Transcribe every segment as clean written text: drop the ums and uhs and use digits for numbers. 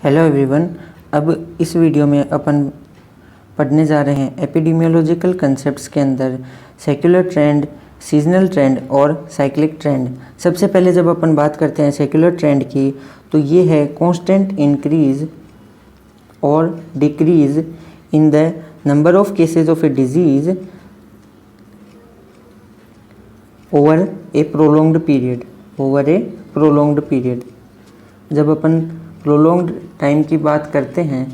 Hello everyone. अब इस video में अपन पढ़ने जा रहे हैं एपिडेमियोलॉजिकल कंसेप्ट्स के अंदर सेक्युलर ट्रेंड, सीजनल ट्रेंड और साइक्लिक ट्रेंड। सबसे पहले जब अपन बात करते हैं सेक्युलर ट्रेंड की, तो ये है कांस्टेंट इंक्रीज और decrease in the number of cases of a disease over A prolonged period. जब अपन प्रोलॉन्ग्ड टाइम की बात करते हैं,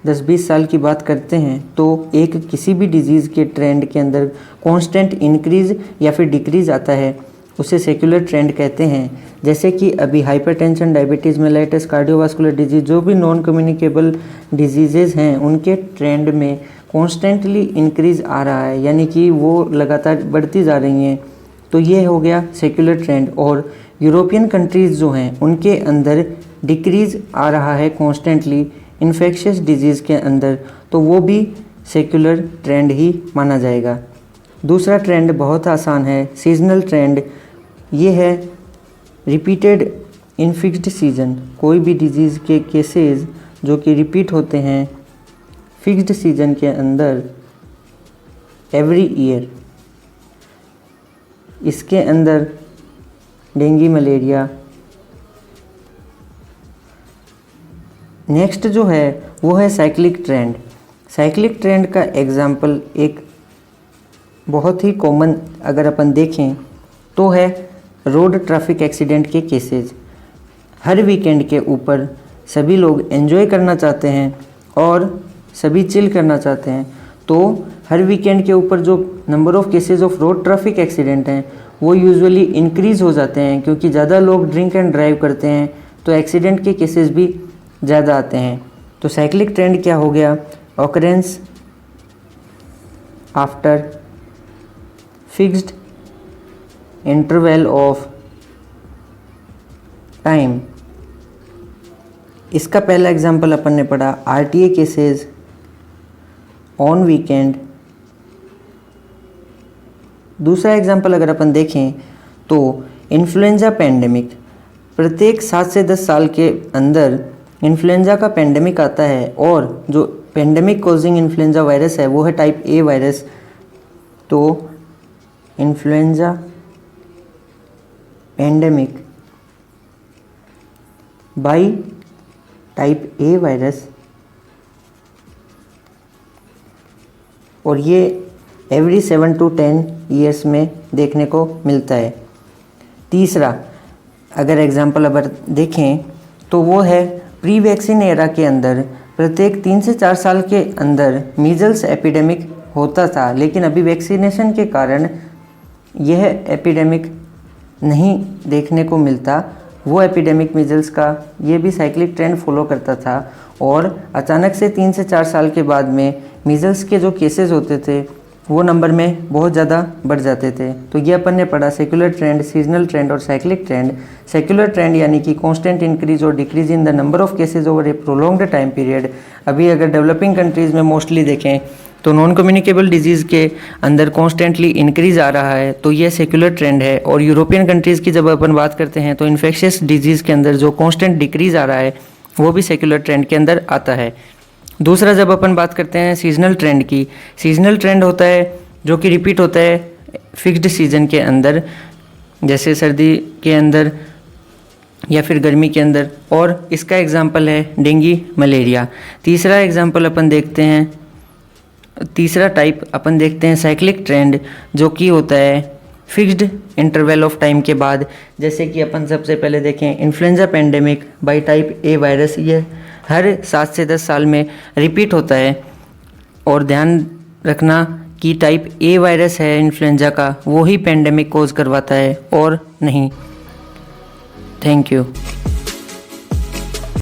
10-20 साल की बात करते हैं, तो एक किसी भी डिजीज़ के ट्रेंड के अंदर कांस्टेंट इंक्रीज़ या फिर डिक्रीज़ आता है, उसे सेक्युलर ट्रेंड कहते हैं। जैसे कि अभी hypertension, diabetes, mellitus, cardiovascular disease, जो भी नॉन कम्युनिकेबल डिजीज़ेज़ हैं, उनके ट्रेंड में कॉन्स्टेंटली इंक्रीज़ आ रहा है, यानी कि वो लगातार बढ़ती जा रही हैं। तो ये हो गया सेक्युलर ट्रेंड। और यूरोपियन कंट्रीज़ जो हैं, उनके अंदर डिक्रीज़ आ रहा है कॉन्स्टेंटली इन्फेक्शियस डिजीज़ के अंदर, तो वो भी सेक्युलर ट्रेंड ही माना जाएगा। दूसरा ट्रेंड बहुत आसान है, सीजनल ट्रेंड। ये है रिपीटेड इन फिक्स्ड सीजन। कोई भी डिजीज़ के केसेस जो कि रिपीट होते हैं फिक्स्ड सीजन के अंदर एवरी ईयर। इसके अंदर डेंगू, मलेरिया। नेक्स्ट जो है वो है साइक्लिक ट्रेंड। साइक्लिक ट्रेंड का एग्जाम्पल एक बहुत ही कॉमन अगर अपन देखें तो है रोड ट्रैफिक एक्सीडेंट के केसेस। हर वीकेंड के ऊपर सभी लोग एंजॉय करना चाहते हैं और सभी चिल करना चाहते हैं, तो हर वीकेंड के ऊपर जो number of cases of road traffic accident हैं वो यूजुअली इंक्रीज़ हो जाते हैं, क्योंकि ज़्यादा लोग ड्रिंक एंड ड्राइव करते हैं, तो एक्सीडेंट के केसेस भी ज़्यादा आते हैं। तो साइक्लिक ट्रेंड क्या हो गया? Occurrence after fixed interval of time. इसका पहला एग्जांपल अपन ने पढ़ा आरटीए केसेस ऑन वीकेंड। दूसरा एग्जांपल अगर अपन देखें तो इन्फ्लुएंजा पेंडेमिक। प्रत्येक 7 से 10 साल के अंदर इन्फ्लुएंजा का पेंडेमिक आता है, और जो पेंडेमिक कॉजिंग इन्फ्लुएंजा वायरस है वो है टाइप ए वायरस। तो influenza pandemic by type A virus, और ये एवरी 7 to 10 ईयर्स में देखने को मिलता है। तीसरा अगर एग्जांपल अगर देखें तो वो है प्री वैक्सीन एरा के अंदर प्रत्येक 3 से 4 साल के अंदर मीजल्स एपिडेमिक होता था, लेकिन अभी वैक्सीनेशन के कारण यह एपिडेमिक नहीं देखने को मिलता। वो एपिडेमिक मीजल्स का ये भी साइक्लिक ट्रेंड फॉलो करता था, और अचानक से 3 से 4 साल के बाद में मीजल्स के जो केसेस होते थे वो नंबर में बहुत ज़्यादा बढ़ जाते थे। तो ये अपन ने पढ़ा सेक्युलर ट्रेंड, सीजनल ट्रेंड और साइक्लिक ट्रेंड। सेक्युलर ट्रेंड यानी कि कांस्टेंट इंक्रीज और decrease in the number of cases over A prolonged time period. अभी अगर डेवलपिंग कंट्रीज़ में मोस्टली देखें तो नॉन कम्युनिकेबल डिजीज़ के अंदर कॉन्स्टेंटली इंक्रीज आ रहा है, तो ये सेक्युलर ट्रेंड है। और यूरोपियन कंट्रीज़ की जब अपन बात करते हैं तो इन्फेक्शियस डिजीज़ के अंदर जो कॉन्स्टेंट डिक्रीज आ रहा है वो भी सेक्युलर ट्रेंड के अंदर आता है। दूसरा जब अपन बात करते हैं सीजनल ट्रेंड की, सीजनल ट्रेंड होता है जो कि रिपीट होता है फिक्स्ड सीजन के अंदर, जैसे सर्दी के अंदर या फिर गर्मी के अंदर, और इसका एग्जांपल है डेंगू, मलेरिया। तीसरा एग्जांपल अपन देखते हैं, तीसरा टाइप अपन देखते हैं साइक्लिक ट्रेंड, जो कि होता है फिक्स्ड इंटरवल ऑफ टाइम के बाद। जैसे कि अपन सबसे पहले देखें influenza pandemic by type A virus, ये हर 7 से 10 साल में रिपीट होता है। और ध्यान रखना कि टाइप ए वायरस है इन्फ्लुएंजा का, वो ही पेंडेमिक कोज करवाता है और नहीं। Thank you.